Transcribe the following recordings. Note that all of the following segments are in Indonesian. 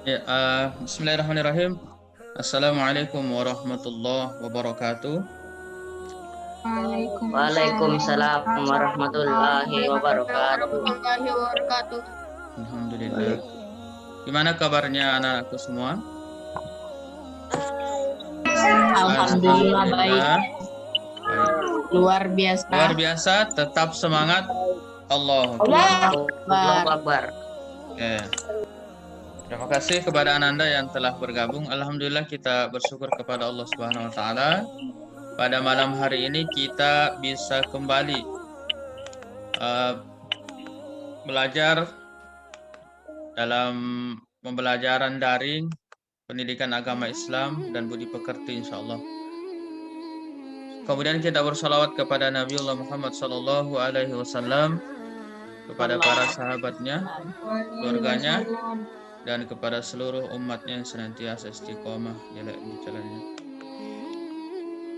Ya, Bismillahirrahmanirrahim. Assalamualaikum warahmatullahi wabarakatuh. Waalaikumsalam warahmatullahi wabarakatuh. warahmatullahi wabarakatuh. Alhamdulillah. Gimana kabarnya anak-anakku semua? Alhamdulillah baik. Baik. Luar biasa. Luar biasa, tetap semangat. Allahu Allahu Akbar. Oke. Terima kasih kepada Ananda yang telah bergabung. Alhamdulillah kita bersyukur kepada Allah Subhanahu wa taala. Pada malam hari ini kita bisa kembali belajar dalam pembelajaran daring pendidikan agama Islam dan budi pekerti insyaallah. Kemudian kita bersalawat kepada Nabiullah Muhammad sallallahu alaihi wasallam, kepada para sahabatnya, keluarganya, dan kepada seluruh umatnya yang senantiasa istiqomah di jalannya.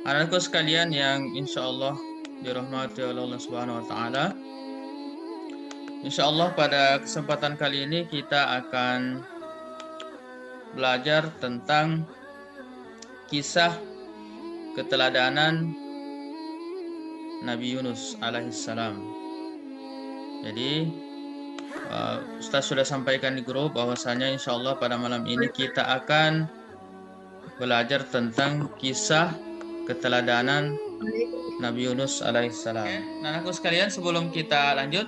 Anakku sekalian yang insyaallah dirahmati oleh Allah Subhanahu wa taala. Insyaallah pada kesempatan kali ini kita akan belajar tentang kisah keteladanan Nabi Yunus alaihissalam. Jadi Ustaz sudah sampaikan di grup bahwasanya insyaallah pada malam ini kita akan belajar tentang kisah keteladanan Nabi Yunus alaihissalam. Nah, anakku sekalian, sebelum kita lanjut,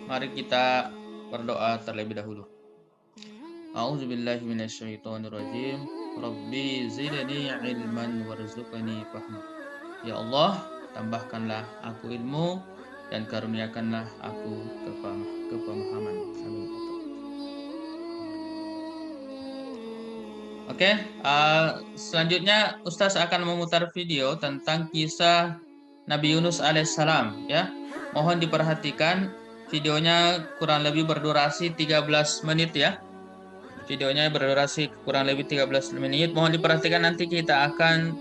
mari kita berdoa terlebih dahulu. A'udzubillahi minasyaitonirrajim. Rabbi zidni ilman warzuqni fahma. Ya Allah, tambahkanlah aku ilmu dan karuniakanlah aku kepemahaman. Amin. Oke, selanjutnya Ustaz akan memutar video tentang kisah Nabi Yunus alaihissalam, ya. Mohon diperhatikan, videonya kurang lebih berdurasi 13 menit ya. Videonya berdurasi kurang lebih 13 menit. Mohon diperhatikan, nanti kita akan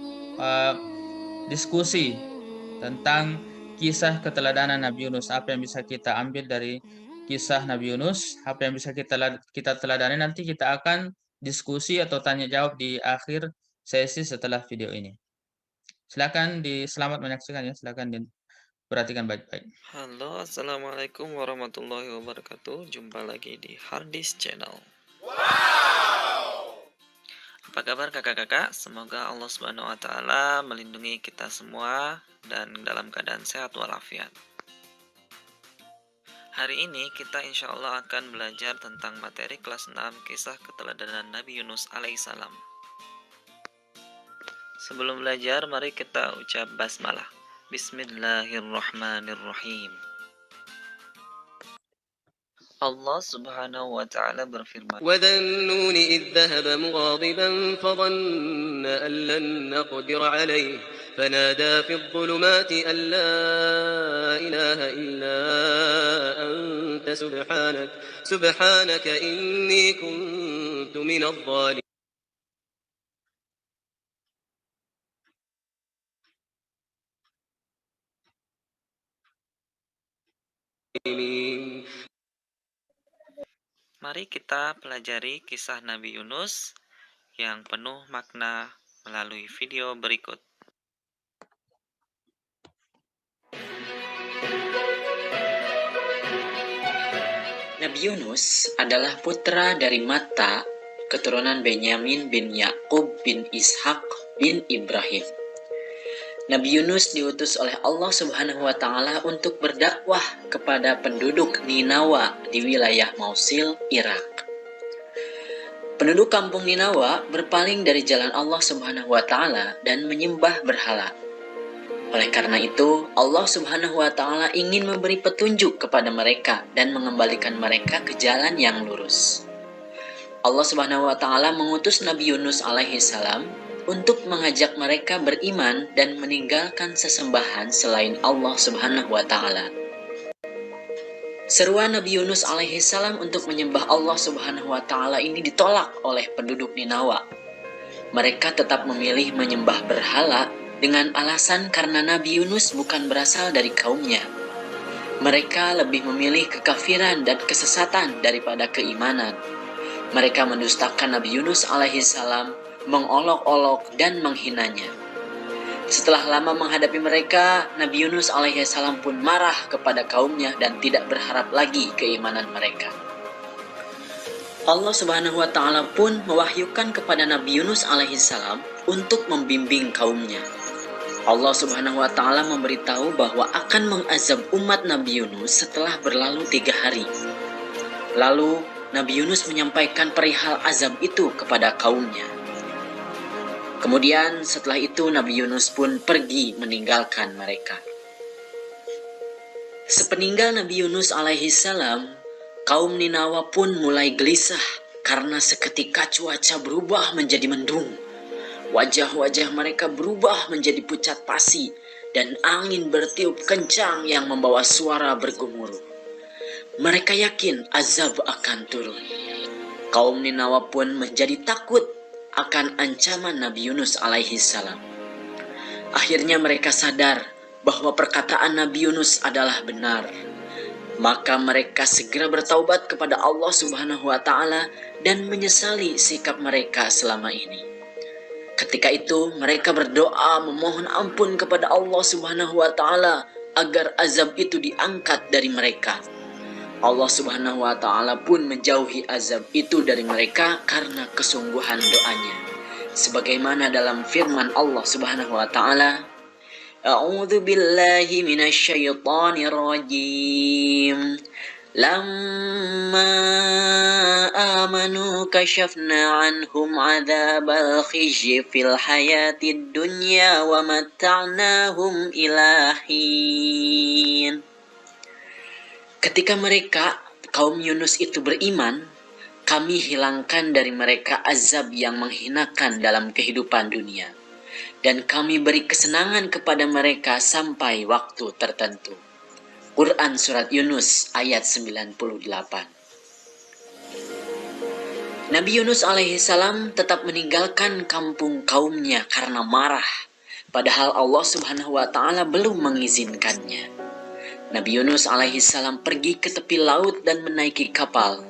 diskusi tentang kisah keteladanan Nabi Yunus. Apa yang bisa kita ambil dari kisah Nabi Yunus, apa yang bisa kita teladani, nanti kita akan diskusi atau tanya jawab di akhir sesi setelah video ini. Silakan selamat menyaksikan ya, silakan diperhatikan baik-baik. Halo, assalamualaikum warahmatullahi wabarakatuh. Jumpa lagi di Hardis Channel. Apa kabar kakak-kakak? Semoga Allah Subhanahu wa taala melindungi kita semua dan dalam keadaan sehat walafiat. Hari ini kita insya Allah akan belajar tentang materi kelas 6 kisah keteladanan Nabi Yunus alaihissalam. Sebelum belajar, mari kita ucap basmalah. Bismillahirrahmanirrahim. Allah Subhanahu wa taala berfirman, وَذَا النُّونِ إِذ ذَّهَبَ مُغَاضِبًا فَظَنَّ أَن لَّن نَّقْدِرَ عَلَيْهِ فَنَادَىٰ فِي الظُّلُمَاتِ أَن لَّا إِلَٰهَ إِلَّا أَنتَ سُبْحَانَكَ إِنِّي كُنتُ مِنَ الظَّالِمِينَ. mari kita pelajari kisah Nabi Yunus yang penuh makna melalui video berikut. Nabi Yunus adalah putra dari Matta, keturunan Benyamin bin Yakub bin Ishak bin Ibrahim. Nabi Yunus diutus oleh Allah Subhanahu wa taala untuk berdakwah kepada penduduk Ninawa di wilayah Mosul, Irak. Penduduk kampung Ninawa berpaling dari jalan Allah Subhanahu wa taala dan menyembah berhala. Oleh karena itu, Allah Subhanahu wa taala ingin memberi petunjuk kepada mereka dan mengembalikan mereka ke jalan yang lurus. Allah Subhanahu wa taala mengutus Nabi Yunus alaihi salam untuk mengajak mereka beriman dan meninggalkan sesembahan selain Allah Subhanahu wa taala. Seruan Nabi Yunus alaihi salam untuk menyembah Allah Subhanahu wa taala ini ditolak oleh penduduk Ninawa. Mereka tetap memilih menyembah berhala dengan alasan karena Nabi Yunus bukan berasal dari kaumnya. Mereka lebih memilih kekafiran dan kesesatan daripada keimanan. Mereka mendustakan Nabi Yunus alaihissalam, mengolok-olok dan menghinanya. Setelah lama menghadapi mereka, Nabi Yunus alaihissalam pun marah kepada kaumnya dan tidak berharap lagi keimanan mereka. Allah Subhanahu wa Ta'ala pun mewahyukan kepada Nabi Yunus alaihissalam untuk membimbing kaumnya. Allah Subhanahu wa Ta'ala memberitahu bahwa akan mengazab umat Nabi Yunus setelah berlalu 3 hari. Lalu Nabi Yunus menyampaikan perihal azab itu kepada kaumnya. Kemudian setelah itu Nabi Yunus pun pergi meninggalkan mereka. Sepeninggal Nabi Yunus alaihissalam, kaum Ninawa pun mulai gelisah karena seketika cuaca berubah menjadi mendung. Wajah-wajah mereka berubah menjadi pucat pasi dan angin bertiup kencang yang membawa suara bergemuruh. Mereka yakin azab akan turun. Kaum Ninawa pun menjadi takut akan ancaman Nabi Yunus alaihissalam. Akhirnya mereka sadar bahwa perkataan Nabi Yunus adalah benar. Maka mereka segera bertaubat kepada Allah Subhanahu wa Ta'ala dan menyesali sikap mereka selama ini. Ketika itu mereka berdoa memohon ampun kepada Allah Subhanahu wa Ta'ala agar azab itu diangkat dari mereka. Allah Subhanahu wa Ta'ala pun menjauhi azab itu dari mereka karena kesungguhan doanya. Sebagaimana dalam firman Allah Subhanahu wa Ta'ala, A'udzu billahi minasyaitonir rajim. Lamma amanu kashafna anhum 'adzabal khizyi fil hayatid dunya wa matta'nahum ila hin. Ketika mereka, kaum Yunus itu beriman, kami hilangkan dari mereka azab yang menghinakan dalam kehidupan dunia. Dan kami beri kesenangan kepada mereka sampai waktu tertentu. Quran Surat Yunus ayat 98. Nabi Yunus alaihissalam tetap meninggalkan kampung kaumnya karena marah. Padahal Allah Subhanahu wa Ta'ala belum mengizinkannya. Nabi Yunus alaihissalam pergi ke tepi laut dan menaiki kapal.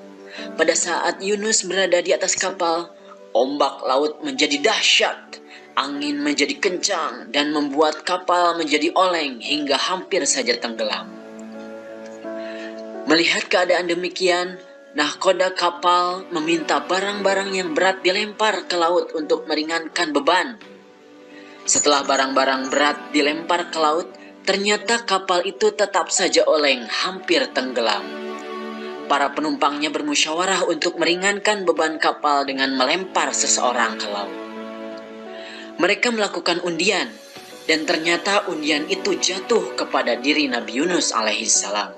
Pada saat Yunus berada di atas kapal, ombak laut menjadi dahsyat, angin menjadi kencang dan membuat kapal menjadi oleng hingga hampir saja tenggelam. Melihat keadaan demikian, nahkoda kapal meminta barang-barang yang berat dilempar ke laut untuk meringankan beban. Setelah barang-barang berat dilempar ke laut, ternyata kapal itu tetap saja oleng, hampir tenggelam. Para penumpangnya bermusyawarah untuk meringankan beban kapal dengan melempar seseorang ke laut. Mereka melakukan undian, dan ternyata undian itu jatuh kepada diri Nabi Yunus alaihissalam.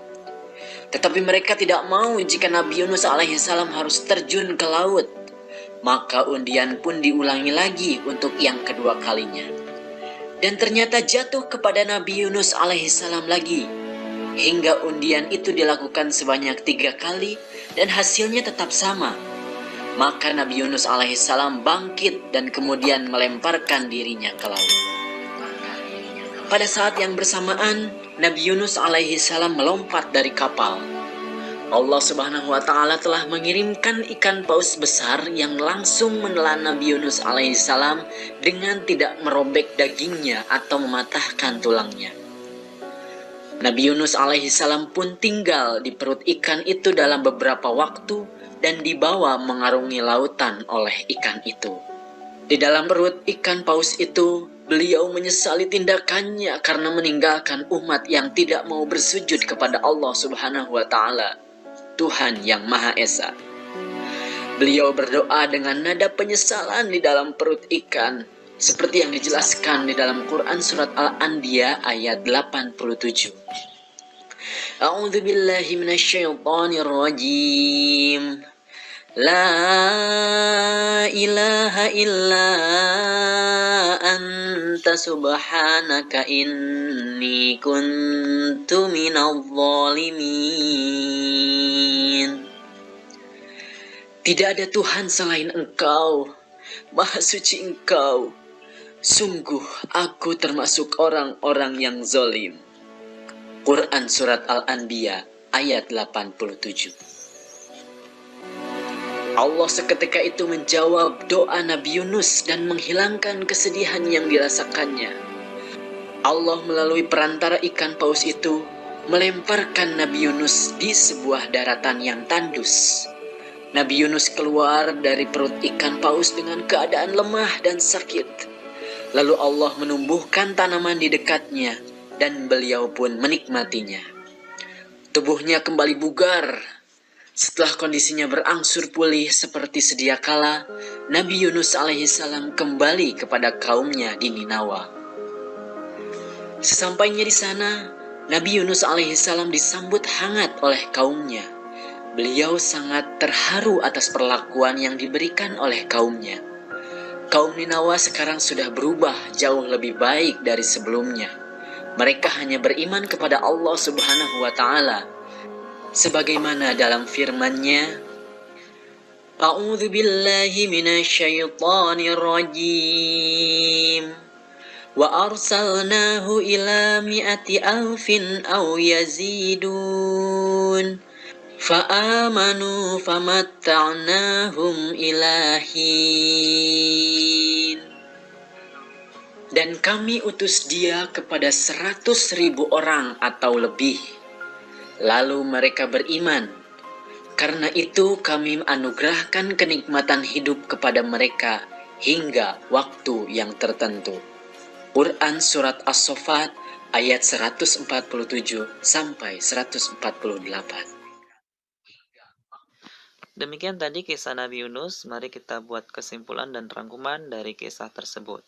Tetapi mereka tidak mau jika Nabi Yunus alaihissalam harus terjun ke laut. Maka undian pun diulangi lagi untuk yang kedua kalinya. Dan ternyata jatuh kepada Nabi Yunus alaihissalam lagi. Hingga undian itu dilakukan sebanyak 3 kali dan hasilnya tetap sama. Maka Nabi Yunus alaihissalam bangkit dan kemudian melemparkan dirinya ke laut. Pada saat yang bersamaan, Nabi Yunus alaihissalam melompat dari kapal. Allah Subhanahu wa Ta'ala telah mengirimkan ikan paus besar yang langsung menelan Nabi Yunus alaihissalam dengan tidak merobek dagingnya atau mematahkan tulangnya. Nabi Yunus alaihissalam pun tinggal di perut ikan itu dalam beberapa waktu dan dibawa mengarungi lautan oleh ikan itu. Di dalam perut ikan paus itu, beliau menyesali tindakannya karena meninggalkan umat yang tidak mau bersujud kepada Allah Subhanahu wa Ta'ala, Tuhan yang Maha Esa. Beliau berdoa dengan nada penyesalan di dalam perut ikan, seperti yang dijelaskan di dalam Quran Surat Al-Anbiya ayat 87. A'udzu billahi minasyaitonir rajim. La ilaha illa anta subhanaka inni kuntu minadh dhalimin. Tidak ada Tuhan selain Engkau, Maha suci Engkau. Sungguh aku termasuk orang-orang yang zalim. Quran Surat Al-Anbiya ayat 87. Allah seketika itu menjawab doa Nabi Yunus dan menghilangkan kesedihan yang dirasakannya. Allah melalui perantara ikan paus itu melemparkan Nabi Yunus di sebuah daratan yang tandus. Nabi Yunus keluar dari perut ikan paus dengan keadaan lemah dan sakit. Lalu Allah menumbuhkan tanaman di dekatnya dan beliau pun menikmatinya. Tubuhnya kembali bugar. Setelah kondisinya berangsur pulih seperti sedia kala, Nabi Yunus alaihissalam kembali kepada kaumnya di Ninawa. Sesampainya di sana, Nabi Yunus alaihissalam disambut hangat oleh kaumnya. Beliau sangat terharu atas perlakuan yang diberikan oleh kaumnya. Kaum Ninawa sekarang sudah berubah jauh lebih baik dari sebelumnya. Mereka hanya beriman kepada Allah Subhanahu wa Ta'ala, sebagaimana dalam firman-Nya, A'udzu billahi minasyaitonir rajim. Wa arsalnahu ila mi'ati alfin aw yazidun. Fa'amanu famatta'nahum ilahin. Dan kami utus dia kepada 100.000 orang atau lebih. Lalu mereka beriman. Karena itu kami anugerahkan kenikmatan hidup kepada mereka hingga waktu yang tertentu. Quran Surat As-Saffat ayat 147 sampai 148. Demikian tadi kisah Nabi Yunus. Mari kita buat kesimpulan dan rangkuman dari kisah tersebut.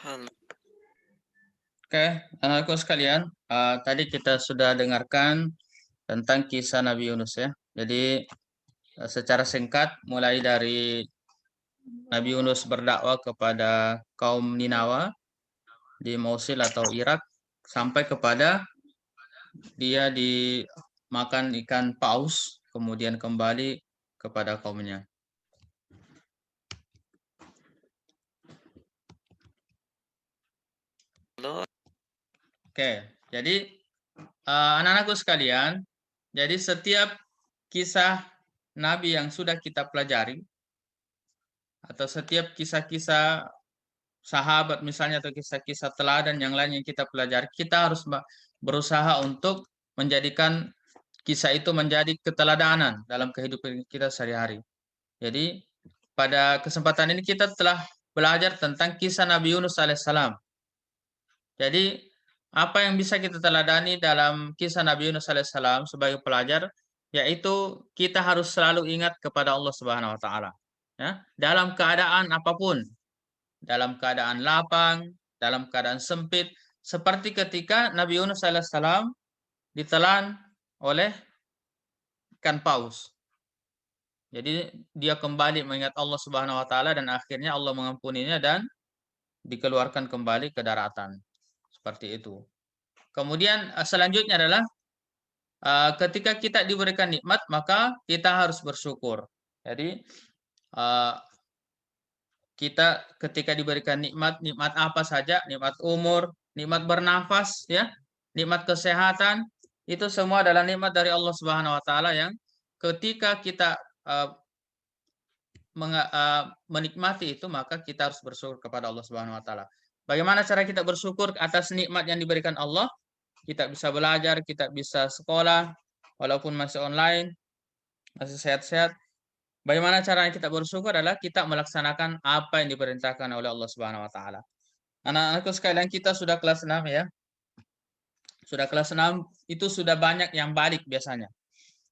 Halo. Oke, anak-anakku sekalian, tadi kita sudah dengarkan tentang kisah Nabi Yunus ya. Jadi secara singkat mulai dari Nabi Yunus berdakwah kepada kaum Ninawa di Mosul atau Irak sampai kepada dia dimakan ikan paus kemudian kembali kepada kaumnya. Halo. Oke, jadi anak-anakku sekalian, jadi setiap kisah Nabi yang sudah kita pelajari atau setiap kisah-kisah sahabat misalnya atau kisah-kisah teladan yang lain yang kita pelajari, kita harus berusaha untuk menjadikan kisah itu menjadi keteladanan dalam kehidupan kita sehari-hari. Jadi pada kesempatan ini kita telah belajar tentang kisah Nabi Yunus alaihissalam. Jadi apa yang bisa kita teladani dalam kisah Nabi Yunus alaihissalam sebagai pelajar, yaitu kita harus selalu ingat kepada Allah Subhanahu wa taala. Ya, dalam keadaan apapun, dalam keadaan lapang, dalam keadaan sempit, seperti ketika Nabi Yunus alaihissalam ditelan oleh ikan paus. Jadi dia kembali mengingat Allah Subhanahu wa taala dan akhirnya Allah mengampuninya dan dikeluarkan kembali ke daratan. Seperti itu. Kemudian selanjutnya adalah ketika kita diberikan nikmat maka kita harus bersyukur. Jadi kita ketika diberikan nikmat apa saja, nikmat umur, nikmat bernafas, ya, nikmat kesehatan, itu semua adalah nikmat dari Allah Subhanahu wa taala yang ketika kita menikmati itu maka kita harus bersyukur kepada Allah Subhanahu wa taala. Bagaimana cara kita bersyukur atas nikmat yang diberikan Allah? Kita bisa belajar, kita bisa sekolah walaupun masih online, masih sehat-sehat. Bagaimana caranya kita bersyukur adalah kita melaksanakan apa yang diperintahkan oleh Allah Subhanahu wa taala. Anak-anakku sekalian, kita sudah kelas 6 ya. Sudah kelas 6 itu sudah banyak yang balik biasanya.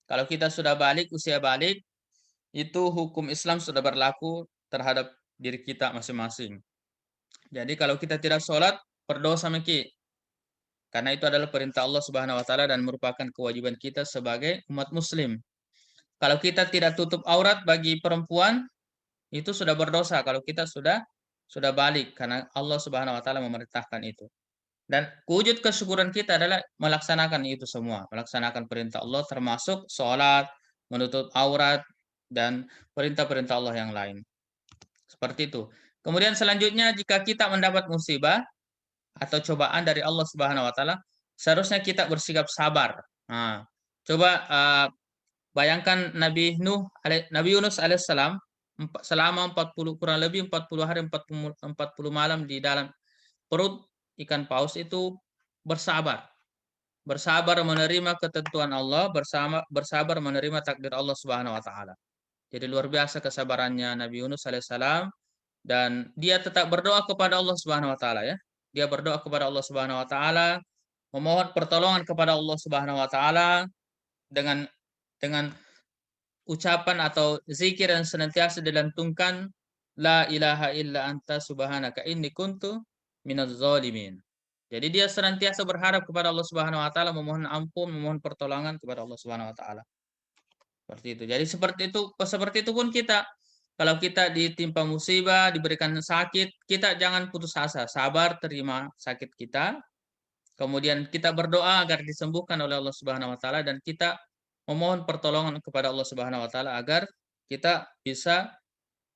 Kalau kita sudah balik, usia balik, itu hukum Islam sudah berlaku terhadap diri kita masing-masing. Jadi kalau kita tidak sholat, berdosa meki. Karena itu adalah perintah Allah Subhanahu wa taala dan merupakan kewajiban kita sebagai umat muslim. Kalau kita tidak tutup aurat bagi perempuan, itu sudah berdosa kalau kita sudah balik karena Allah Subhanahu wa taala memerintahkan itu. Dan wujud kesyukuran kita adalah melaksanakan itu semua, melaksanakan perintah Allah termasuk sholat, menutup aurat dan perintah-perintah Allah yang lain. Seperti itu. Kemudian selanjutnya jika kita mendapat musibah atau cobaan dari Allah Subhanahu wa taala, seharusnya kita bersikap sabar. Nah, coba bayangkan Nabi Yunus alaihissalam selama 40 kurang lebih 40 hari 40 malam di dalam perut ikan paus itu bersabar. Bersabar menerima ketentuan Allah, bersabar menerima takdir Allah Subhanahu wa taala. Jadi luar biasa kesabarannya Nabi Yunus alaihissalam dan dia tetap berdoa kepada Allah Subhanahu wa taala ya. Dia berdoa kepada Allah Subhanahu wa taala, memohon pertolongan kepada Allah Subhanahu wa taala dengan ucapan atau zikir yang senantiasa dilantunkan la ilaha illa anta subhanaka inni kuntu minaz zalimin. Jadi dia senantiasa berharap kepada Allah Subhanahu wa taala, memohon ampun, memohon pertolongan kepada Allah Subhanahu wa taala. Seperti itu. Jadi seperti itu pun kita kalau kita ditimpa musibah, diberikan sakit, kita jangan putus asa, sabar terima sakit kita. Kemudian kita berdoa agar disembuhkan oleh Allah Subhanahu wa taala dan kita memohon pertolongan kepada Allah Subhanahu wa taala agar kita bisa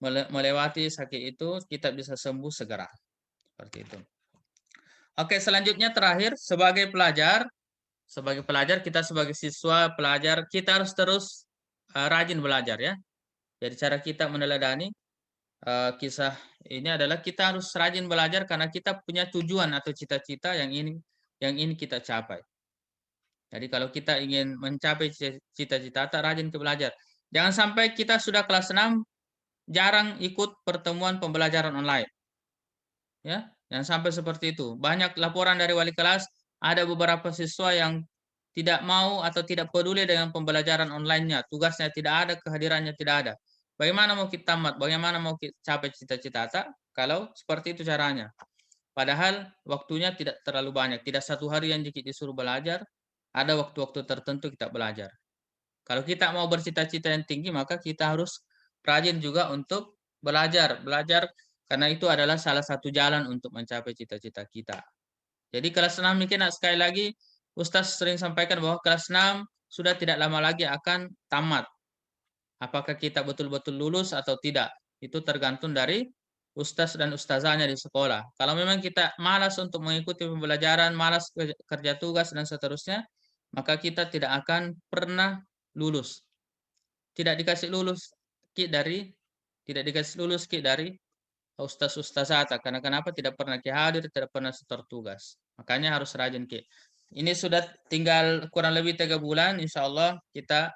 melewati sakit itu, kita bisa sembuh segera. Seperti itu. Oke, selanjutnya terakhir sebagai pelajar kita sebagai siswa pelajar kita harus terus rajin belajar ya. Jadi cara kita meneladani kisah ini adalah kita harus rajin belajar karena kita punya tujuan atau cita-cita yang ingin kita capai. Jadi kalau kita ingin mencapai cita-cita, rajin ke belajar. Jangan sampai kita sudah kelas 6 jarang ikut pertemuan pembelajaran online. Ya, jangan sampai seperti itu. Banyak laporan dari wali kelas, ada beberapa siswa yang tidak mau atau tidak peduli dengan pembelajaran online-nya. Tugasnya tidak ada, kehadirannya tidak ada. Bagaimana mau kita tamat? Bagaimana mau kita capai cita-cita kalau seperti itu caranya? Padahal waktunya tidak terlalu banyak. Tidak satu hari yang disuruh belajar, ada waktu-waktu tertentu kita belajar. Kalau kita mau bercita-cita yang tinggi, maka kita harus rajin juga untuk belajar. Belajar karena itu adalah salah satu jalan untuk mencapai cita-cita kita. Jadi kelas 6 mungkin sekali lagi, Ustaz sering sampaikan bahwa kelas 6 sudah tidak lama lagi akan tamat. Apakah kita betul-betul lulus atau tidak? Itu tergantung dari ustaz dan ustazahnya di sekolah. Kalau memang kita malas untuk mengikuti pembelajaran, malas kerja tugas dan seterusnya, maka kita tidak akan pernah lulus. Tidak dikasih lulus dari ustaz-ustazah, karena kenapa tidak pernah hadir, tidak pernah setor tugas. Makanya harus rajin Ki. Ini sudah tinggal kurang lebih 3 bulan, insya Allah kita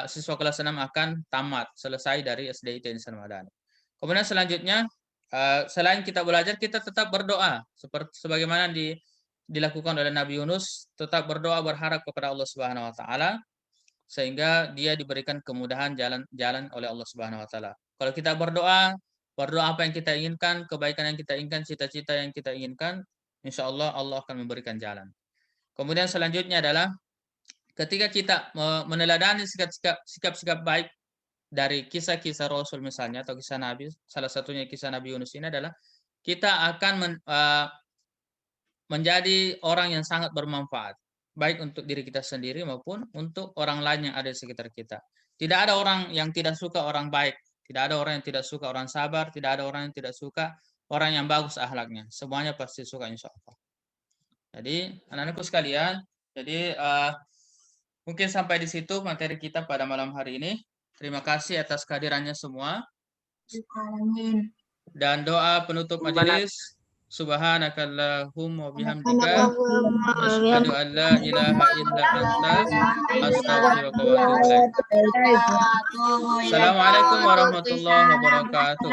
siswa kelas 6 akan tamat, selesai dari SDIT Insan Madani. Kemudian selanjutnya, selain kita belajar, kita tetap berdoa. Sebagaimana dilakukan oleh Nabi Yunus, tetap berdoa berharap kepada Allah Subhanahu Wa Taala, sehingga dia diberikan kemudahan jalan oleh Allah Subhanahu Wa Taala. Kalau kita berdoa apa yang kita inginkan, kebaikan yang kita inginkan, cita-cita yang kita inginkan, insya Allah Allah akan memberikan jalan. Kemudian selanjutnya adalah ketika kita meneladani sikap-sikap baik dari kisah-kisah Rasul misalnya, atau kisah Nabi, salah satunya kisah Nabi Yunus ini adalah kita akan menjadi orang yang sangat bermanfaat, baik untuk diri kita sendiri maupun untuk orang lain yang ada di sekitar kita. Tidak ada orang yang tidak suka orang baik, tidak ada orang yang tidak suka orang sabar, tidak ada orang yang tidak suka orang yang bagus akhlaknya. Semuanya pasti suka insya Allah. Jadi anak-anakku sekalian, jadi mungkin sampai di situ materi kita pada malam hari ini. Terima kasih atas kehadirannya semua. Dan doa penutup majelis. Subhanakallahumma wabihamdika asyhadu an la ilaha illa anta astaghfiruka wa atubu ilaik. Assalamualaikum warahmatullahi wabarakatuh.